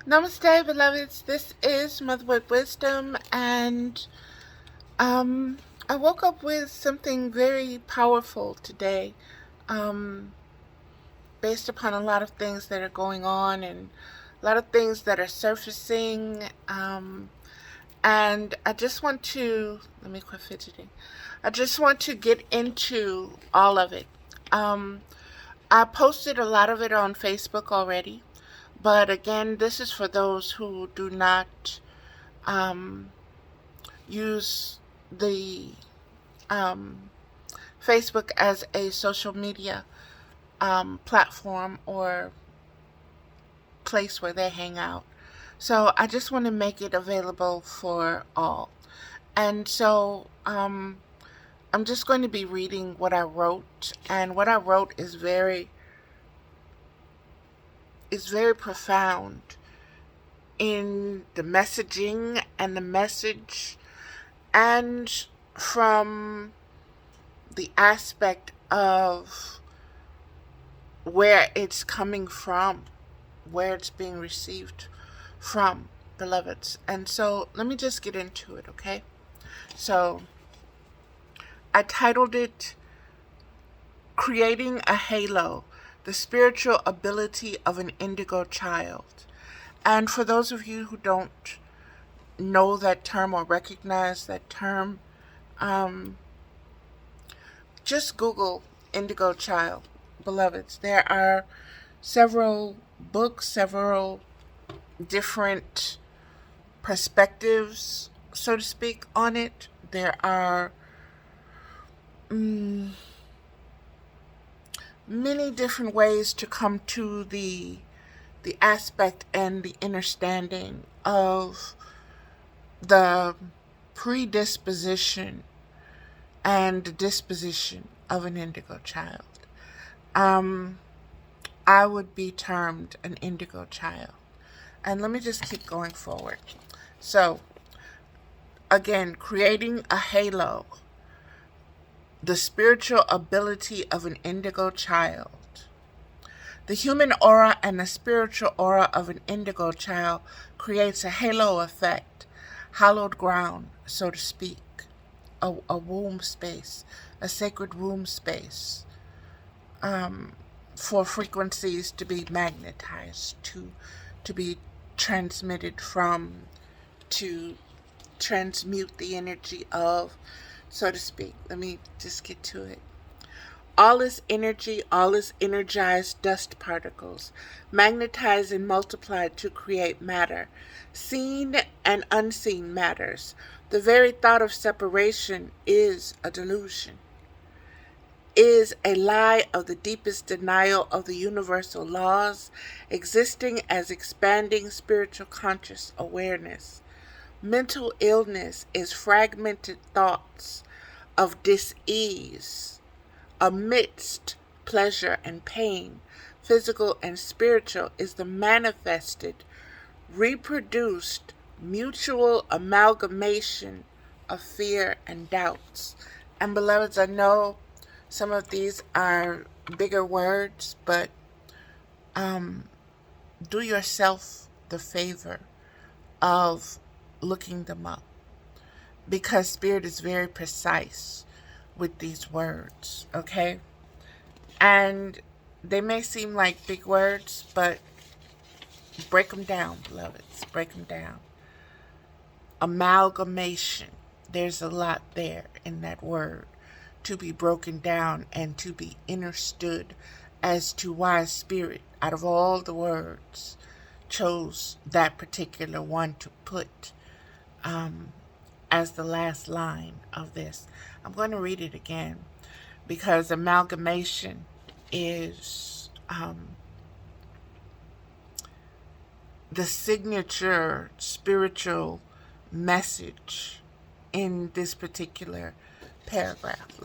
Namaste, beloveds. This is Motherward Wisdom, and um, I woke up with something very powerful today, um, based upon a lot of things that are going on and a lot of things that are surfacing. And I just want to let me quit fidgeting. I just want to get into all of it. Um, I posted a lot of it on Facebook already, but again, this is for those who do not um, use the um, Facebook as a social media platform or place where they hang out. So I just want to make it available for all. And so I'm just going to be reading what I wrote, and what I wrote is very profound in the messaging and the message, and from the aspect of where it's coming from, where it's being received from, beloveds. And so let me just get into it, okay? So I titled it Creating a Halo, the Spiritual Ability of an Indigo Child. And for those of you who don't know that term or recognize that term, um, just Google Indigo Child, beloveds. There are several books, several different perspectives, so to speak, on it. There are mm, many different ways to come to the aspect and the understanding of the predisposition and disposition of an indigo child. Um, I would be termed an indigo child. And let me just keep going forward. So, again, creating a halo, the spiritual ability of an indigo child. The human aura and the spiritual aura of an indigo child creates a halo effect, hallowed ground, so to speak, a womb space, a sacred womb space, for frequencies to be magnetized, to be transmitted from, to transmute the energy of, so to speak. Let me just get to it. All is energy, all is energized dust particles, magnetized and multiplied to create matter, seen and unseen matters. The very thought of separation is a delusion, is a lie of the deepest denial of the universal laws existing as expanding spiritual conscious awareness. Mental illness is fragmented thoughts of dis-ease amidst pleasure and pain. Physical and spiritual is the manifested, reproduced, mutual amalgamation of fear and doubts. And beloveds, I know some of these are bigger words, but do yourself the favor of looking them up, because Spirit is very precise with these words, okay? And they may seem like big words, but break them down, beloveds. Break them down. Amalgamation. There's a lot there in that word to be broken down and to be understood as to why Spirit, out of all the words, chose that particular one to put as the last line of this. I'm going to read it again, because amalgamation is the signature spiritual message in this particular paragraph.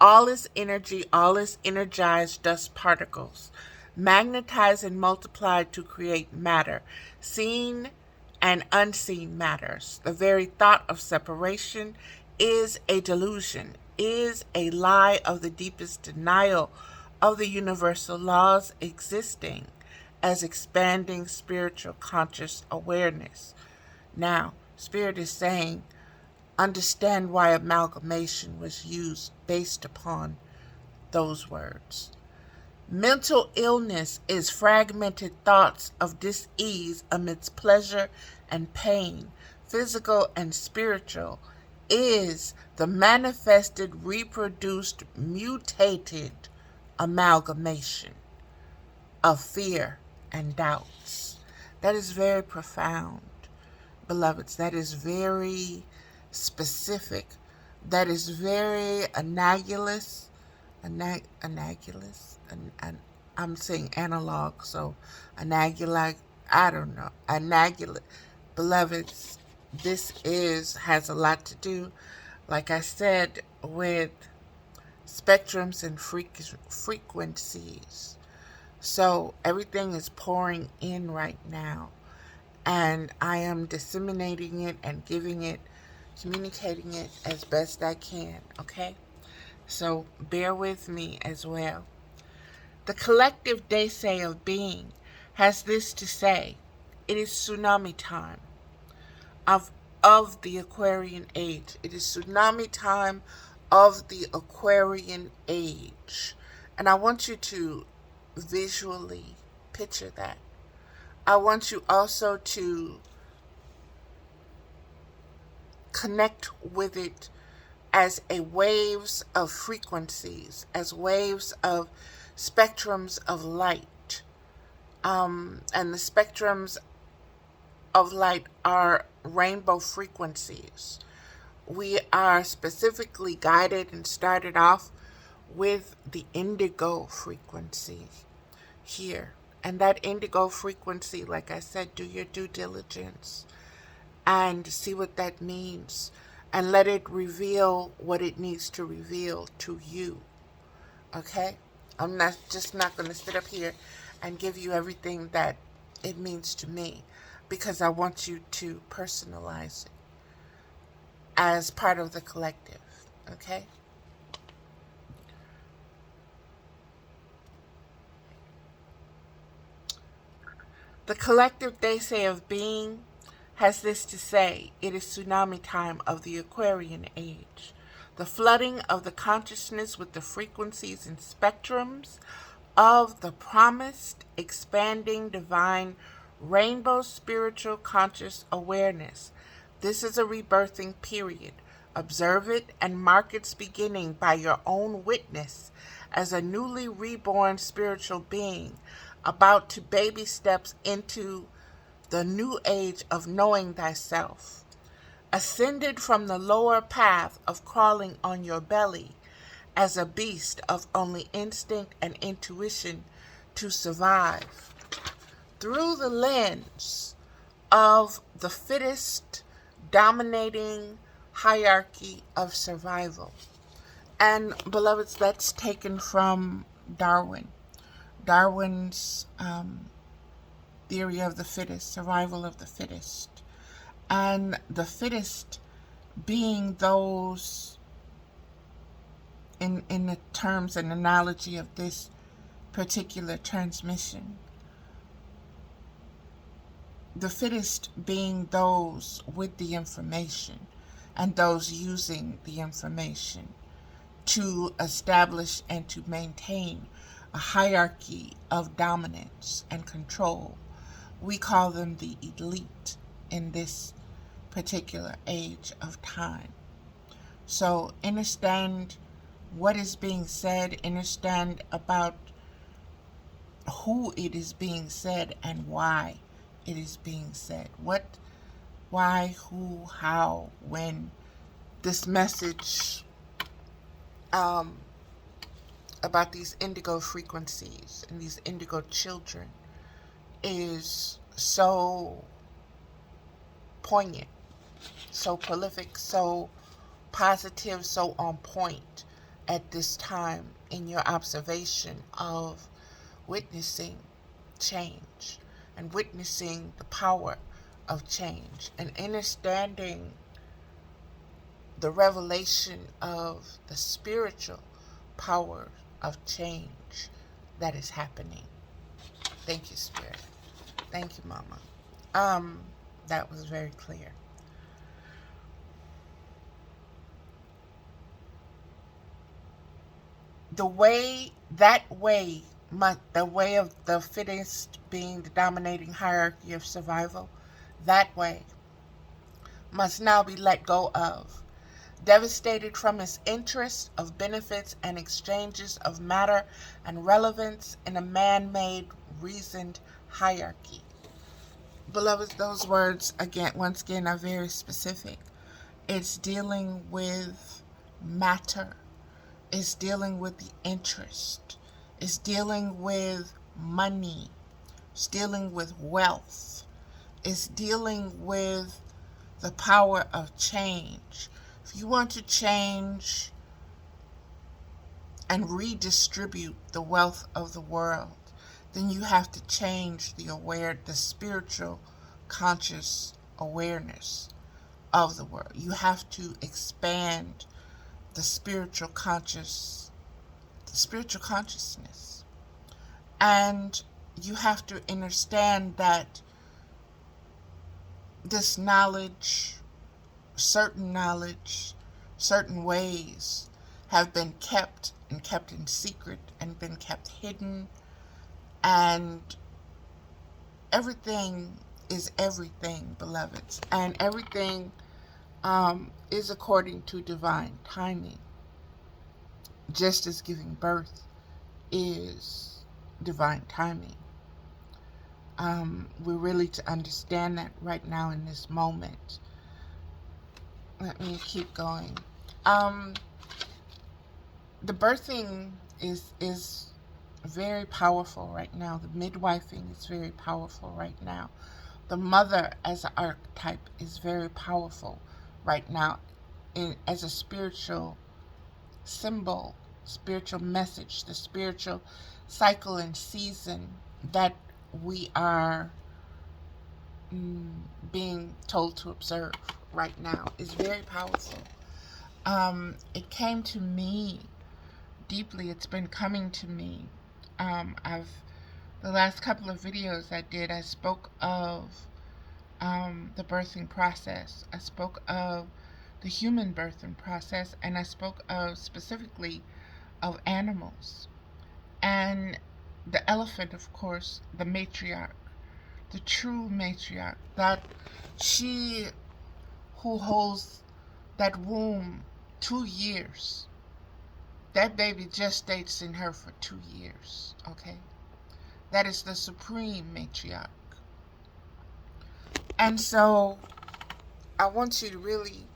All is energy, all is energized dust particles, magnetized and multiplied to create matter, seen and unseen matters. The very thought of separation is a delusion, is a lie of the deepest denial of the universal laws existing as expanding spiritual conscious awareness. Now, Spirit is saying, understand why amalgamation was used based upon those words. Mental illness is fragmented thoughts of dis-ease amidst pleasure and pain, physical and spiritual, is the manifested, reproduced, mutated amalgamation of fear and doubts. That is very profound, beloveds. That is very specific. That is very analogous. I'm saying analog, so analog. I don't know. Analogous, beloveds. This has a lot to do, like I said, with spectrums and frequencies. So everything is pouring in right now, and I am disseminating it and communicating it as best I can, okay? So bear with me as well. The collective Daisei of being has this to say: it is tsunami time of the Aquarian age. It is tsunami time of the Aquarian age. And I want you to visually picture that. I want you also to connect with it as a waves of frequencies, as waves of spectrums of light. And the spectrums of light are rainbow frequencies. We are specifically guided and started off with the indigo frequency here. And that indigo frequency, like I said, do your due diligence and see what that means, and let it reveal what it needs to reveal to you. Okay? I'm not going to sit up here and give you everything that it means to me, because I want you to personalize it as part of the collective. Okay? The collective Daisei of being has this to say: it is tsunami time of the Aquarian age. The flooding of the consciousness with the frequencies and spectrums of the promised expanding divine rainbow spiritual conscious awareness. This is a rebirthing period. Observe it and mark its beginning by your own witness as a newly reborn spiritual being about to baby steps into the new age of knowing thyself. Ascended from the lower path of crawling on your belly as a beast of only instinct and intuition to survive, through the lens of the fittest dominating hierarchy of survival. And beloveds, that's taken from Darwin. Darwin's theory of the fittest, survival of the fittest. And the fittest being those, in the terms and analogy of this particular transmission, the fittest being those with the information and those using the information to establish and to maintain a hierarchy of dominance and control. We call them the elite in this particular age of time. So understand what is being said, understand about who it is being said and why it is being said. What, why, who, how, when. This message about these indigo frequencies and these indigo children is so poignant, so prolific, so positive, so on point at this time in your observation of witnessing change and witnessing the power of change and understanding the revelation of the spiritual power of change that is happening. Thank you, Spirit. Thank you, Mama. Um, that was very clear. The way, that way, the way of the fittest being the dominating hierarchy of survival, that way must now be let go of, devastated from its interest of benefits and exchanges of matter and relevance in a man made, reasoned hierarchy. Beloveds, those words, again, once again, are very specific. It's dealing with matter, it's dealing with the interest, it's dealing with money, it's dealing with wealth, it's dealing with the power of change. If you want to change and redistribute the wealth of the world, then you have to change the spiritual conscious awareness of the world. You have to expand the spiritual consciousness. And you have to understand that this knowledge, certain ways have been kept in secret and been kept hidden, and everything is everything, beloveds, and everything is according to divine timing, just as giving birth is divine timing. We're really to understand that right now in this moment. Let me keep going. The birthing is very powerful right now. The midwifing is very powerful right now. The mother as an archetype is very powerful right now as a spiritual symbol, spiritual message, the spiritual cycle and season that we are being told to observe right now is very powerful. It came to me deeply. It's been coming to me. The last couple of videos I did, I spoke of the birthing process. I spoke of the human birthing process, and I spoke of specifically of animals. And the elephant, of course, the matriarch, the true matriarch, that she who holds that womb 2 years, that baby gestates in her for 2 years, okay? That is the supreme matriarch. And so I want you to really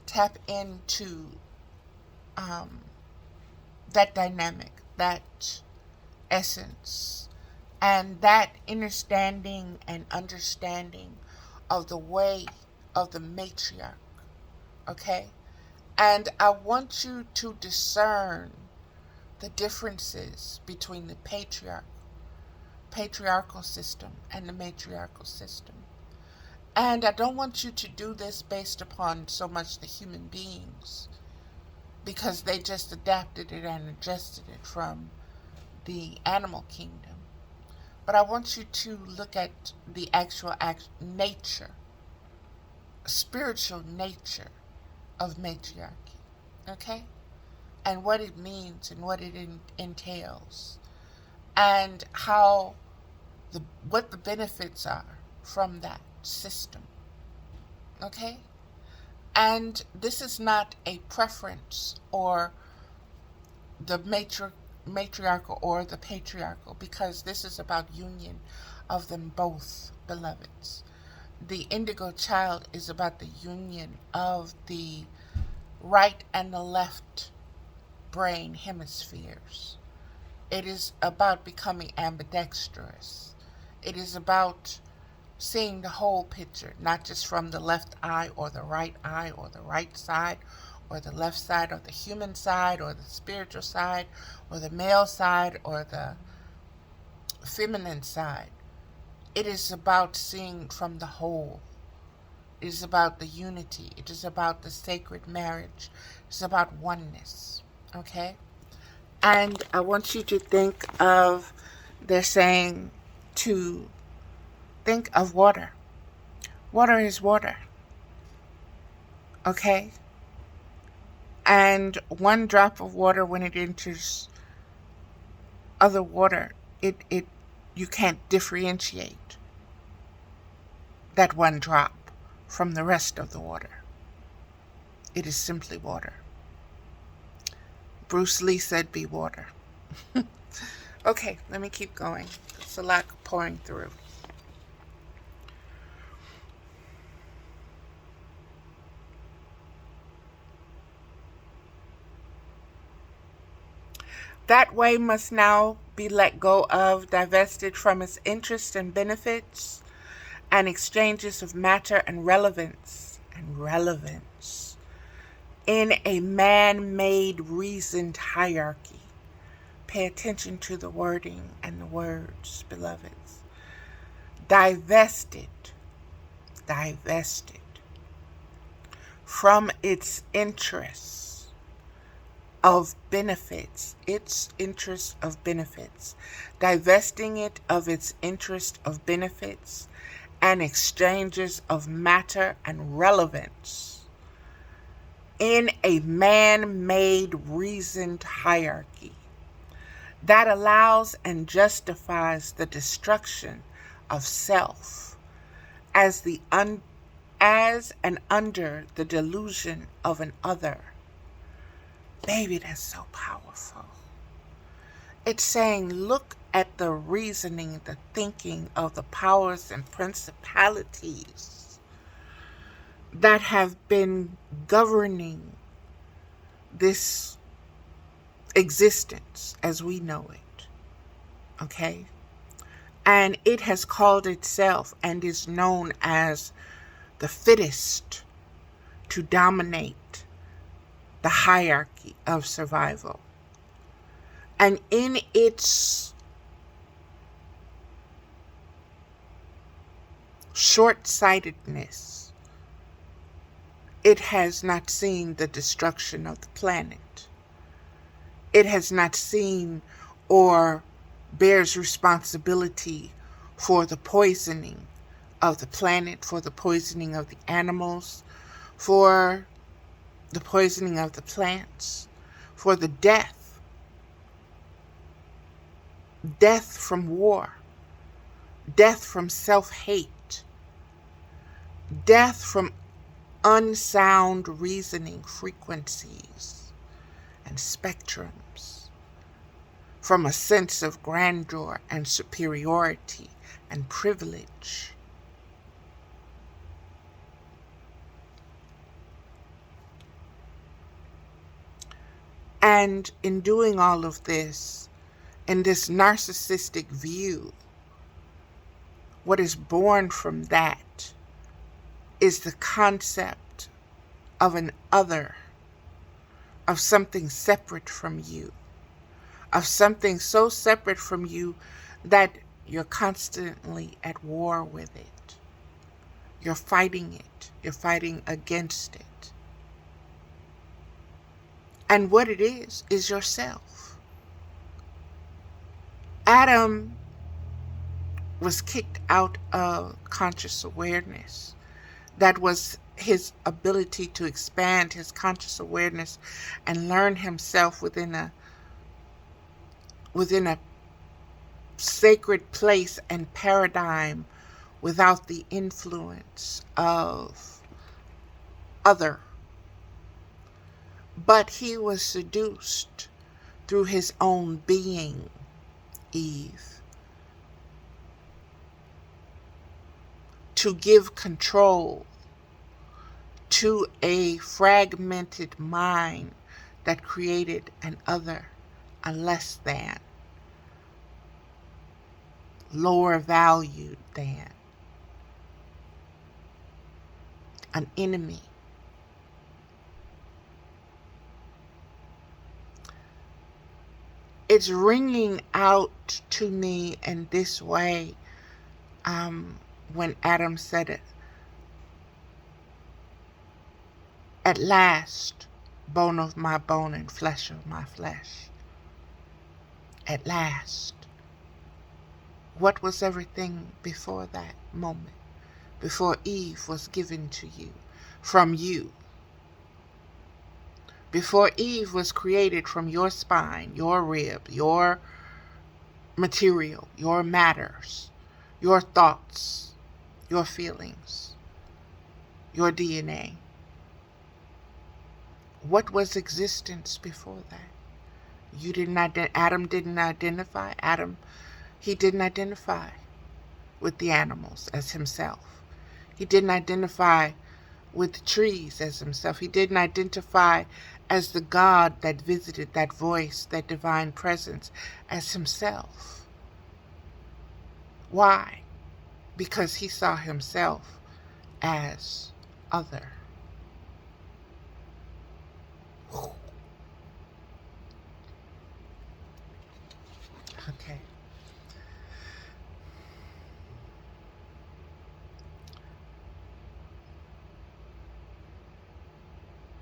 tap into that dynamic, that essence, and that understanding of the way of the matriarch, okay? And I want you to discern the differences between the patriarchal system and the matriarchal system. And I don't want you to do this based upon so much the human beings, because they just adapted it and adjusted it from the animal kingdom. But I want you to look at the actual nature, spiritual nature of matriarchy, okay? And what it means and what it entails, and what the benefits are from that system, okay? And this is not a preference or the matriarchal or the patriarchal, because this is about union of them both, beloveds. The indigo child is about the union of the right and the left brain hemispheres. It is about becoming ambidextrous. It is about seeing the whole picture, not just from the left eye or the right side or the left side or the human side or the spiritual side or the male side or the feminine side. It is about seeing from the whole. It is about the unity. It is about the sacred marriage. It's about oneness. Okay? And I want you to think of, they're saying, to think of water. Water is water. Okay? And one drop of water, when it enters other water, you can't differentiate that one drop from the rest of the water. It is simply water. Bruce Lee said, be water. Okay, let me keep going. It's a lot pouring through. That way must now be let go of, divested from its interests and benefits, and exchanges of matter and relevance, in a man-made reasoned hierarchy. Pay attention to the wording and the words, beloveds. Divested from its interests of benefits, divesting it of its interest of benefits and exchanges of matter and relevance in a man-made reasoned hierarchy that allows and justifies the destruction of self as and under the delusion of an other. Baby, that's so powerful. It's saying, look at the reasoning, the thinking of the powers and principalities that have been governing this existence as we know it. Okay? And it has called itself and is known as the fittest to dominate the hierarchy of survival. And in its short-sightedness, it has not seen the destruction of the planet. It has not seen or bears responsibility for the poisoning of the planet, for the poisoning of the animals, for the poisoning of the plants, for the death from war, death from self-hate, death from unsound reasoning frequencies and spectrums, from a sense of grandeur and superiority and privilege. And in doing all of this, in this narcissistic view, what is born from that is the concept of an other, of something separate from you, of something so separate from you that you're constantly at war with it. You're fighting it. You're fighting against it. And what it is yourself. Adam was kicked out of conscious awareness. That was his ability to expand his conscious awareness and learn himself within a sacred place and paradigm without the influence of other. But he was seduced through his own being, Eve, to give control to a fragmented mind that created an other, a less than, lower valued than, an enemy. It's ringing out to me in this way when Adam said it. At last, bone of my bone and flesh of my flesh. At last. What was everything before that moment? Before Eve was given to you, from you. Before Eve was created from your spine, your rib, your material, your matters, your thoughts, your feelings, your DNA. What was existence before that? You didn't Adam didn't identify. He didn't identify with the animals as himself. He didn't identify with the trees as himself. He didn't identify as the God that visited, that voice, that divine presence as himself. Why? Because he saw himself as other. Okay.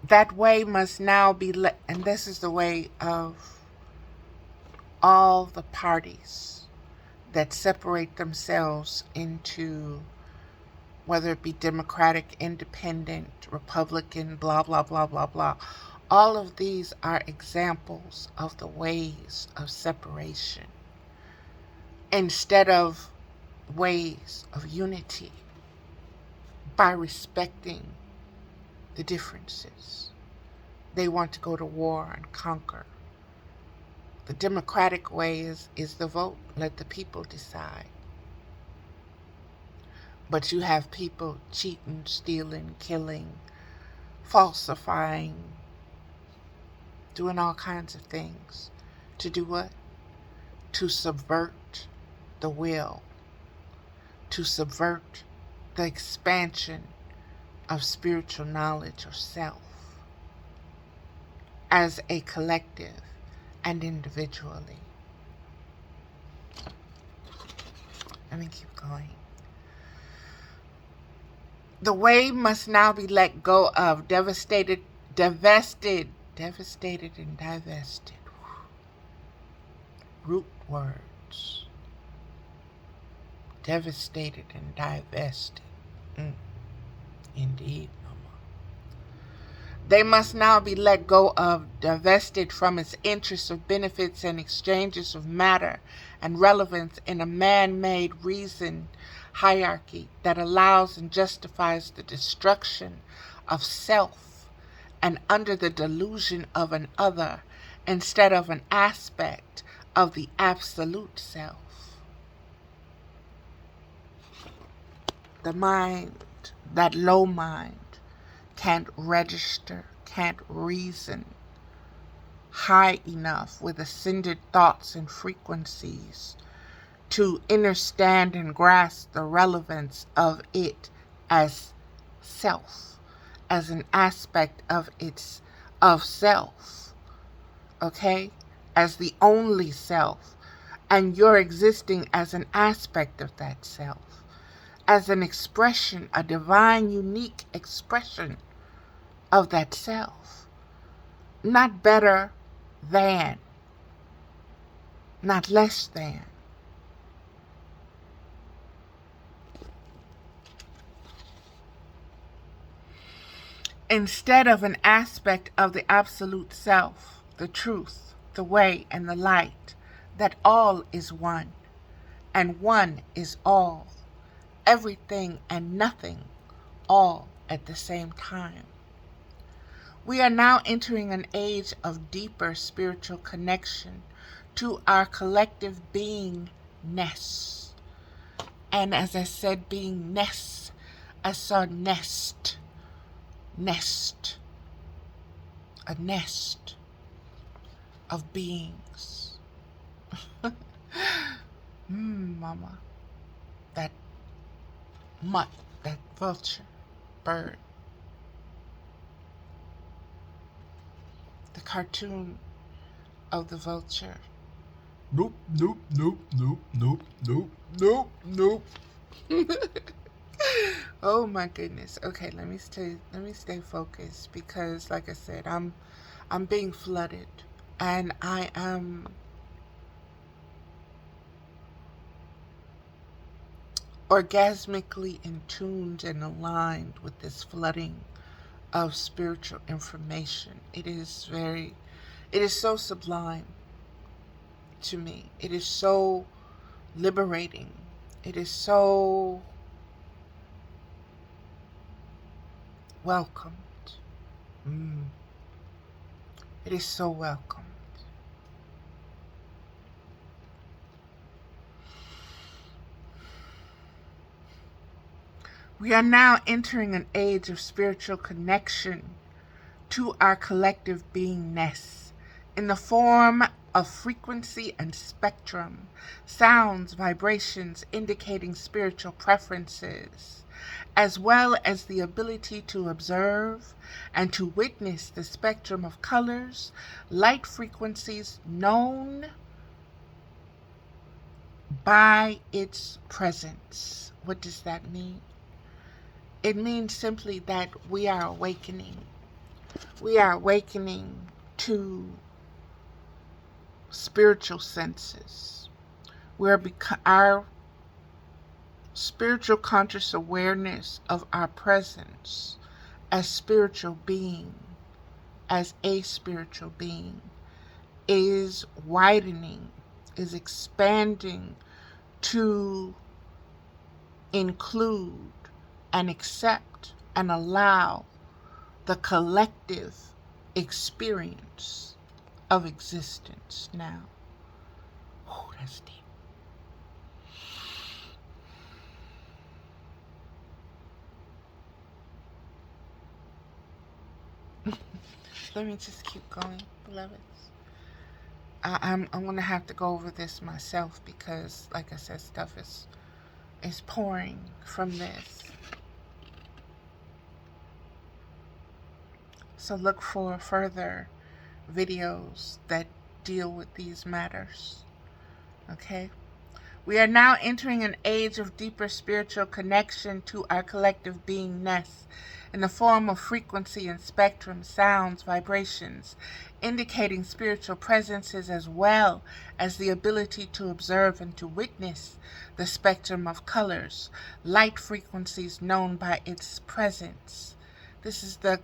That way must now be let, and this is the way of all the parties that separate themselves into, whether it be Democratic, Independent, Republican, blah, blah, blah, blah, blah. All of these are examples of the ways of separation instead of ways of unity by respecting the differences. They want to go to war and conquer. The democratic way is the vote. Let the people decide. But you have people cheating, stealing, killing, falsifying, doing all kinds of things. To do what? To subvert the will, to subvert the expansion of spiritual knowledge or self as a collective and individually. Let me keep going. The way must now be let go of, devastated and divested. Root words. Devastated and divested. Indeed, Mama. They must now be let go of, divested from its interests of benefits and exchanges of matter and relevance in a man-made reason hierarchy that allows and justifies the destruction of self and under the delusion of an other instead of an aspect of the absolute self. The mind, that low mind, can't register, can't reason high enough with ascended thoughts and frequencies to understand and grasp the relevance of it as self, as an aspect of self, okay? As the only self, and you're existing as an aspect of that self, as an expression, a divine, unique expression of that self. Not better than, not less than. Instead of an aspect of the absolute self, the truth, the way, and the light, that all is one, and one is all, everything and nothing, all at the same time. We are now entering an age of deeper spiritual connection to our collective beingness. And as I said, beingness, I saw nest, a nest of beings. Mama, that mutt, that vulture, bird. The cartoon of the vulture. Nope, nope, nope, nope, nope, nope, nope, nope. Oh my goodness. Okay, let me stay focused because like I said, I'm being flooded and I am orgasmically in tuned and aligned with this flooding of spiritual information. It is so sublime to me. It is so liberating. It is so welcomed. It is so welcomed. We are now entering an age of spiritual connection to our collective beingness in the form of frequency and spectrum, sounds, vibrations indicating spiritual preferences, as well as the ability to observe and to witness the spectrum of colors, light frequencies known by its presence. What does that mean? It means simply that we are awakening. We are awakening to spiritual senses. Our spiritual conscious awareness of our presence as spiritual being, as a spiritual being, is widening, is expanding to include and accept and allow the collective experience of existence now. Oh, that's deep. Let me just keep going, beloveds. I'm going to have to go over this myself because, like I said, stuff is pouring from this. So look for further videos that deal with these matters. Okay? We are now entering an age of deeper spiritual connection to our collective beingness in the form of frequency and spectrum, sounds, vibrations, indicating spiritual presences as well as the ability to observe and to witness the spectrum of colors, light frequencies known by its presence. This is the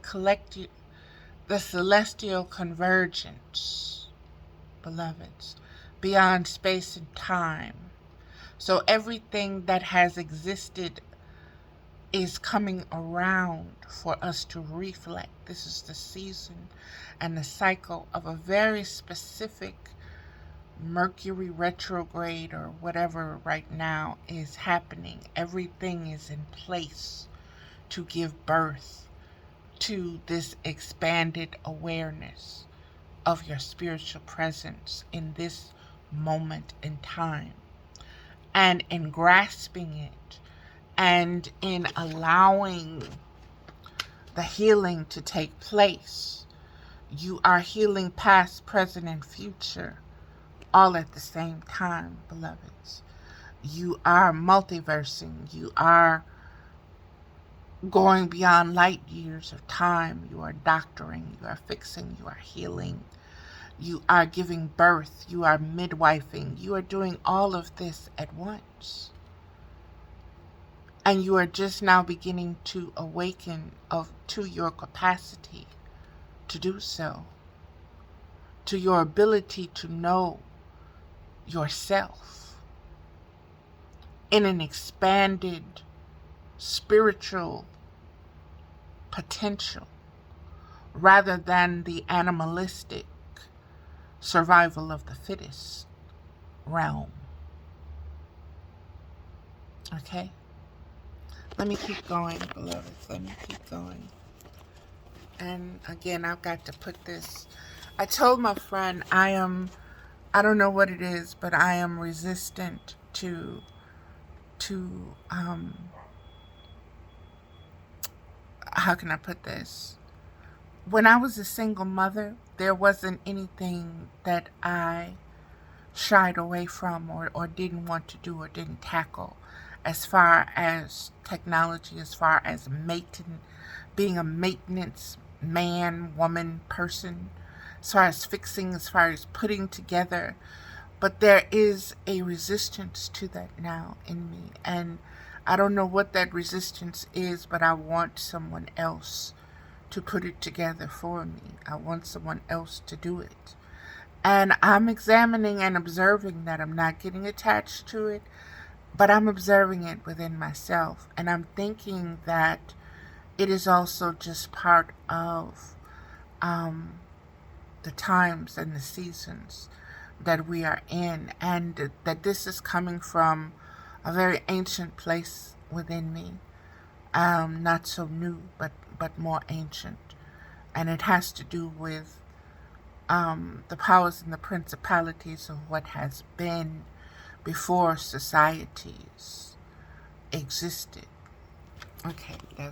celestial convergence, beloveds, beyond space and time. So everything that has existed is coming around for us to reflect. This is the season and the cycle of a very specific Mercury retrograde or whatever right now is happening. Everything is in place to give birth to this expanded awareness of your spiritual presence in this moment in time. And in grasping it and in allowing the healing to take place, you are healing past, present, and future all at the same time, beloveds. You are multiversing. You are going beyond light years of time. You are doctoring. You are fixing. You are healing. You are giving birth. You are midwifing. You are doing all of this at once. And you are just now beginning to awaken to your capacity to do so, to your ability to know yourself in an expanded spiritual potential rather than the animalistic survival of the fittest realm. Okay? Let me keep going, beloveds. Let me keep going. And again, I've got to put this. I told my friend I don't know what it is, but I am resistant to how can I put this? When I was a single mother, there wasn't anything that I shied away from or didn't want to do or didn't tackle as far as technology, as far as being a maintenance man, woman, person, as far as fixing, as far as putting together. But there is a resistance to that now in me. And I don't know what that resistance is, but I want someone else to put it together for me. I want someone else to do it. And I'm examining and observing that. I'm not getting attached to it, but I'm observing it within myself. And I'm thinking that it is also just part of the times and the seasons that we are in, and that this is coming from a very ancient place within me. Not so new, but more ancient. And it has to do with the powers and the principalities of what has been before societies existed. Okay, that's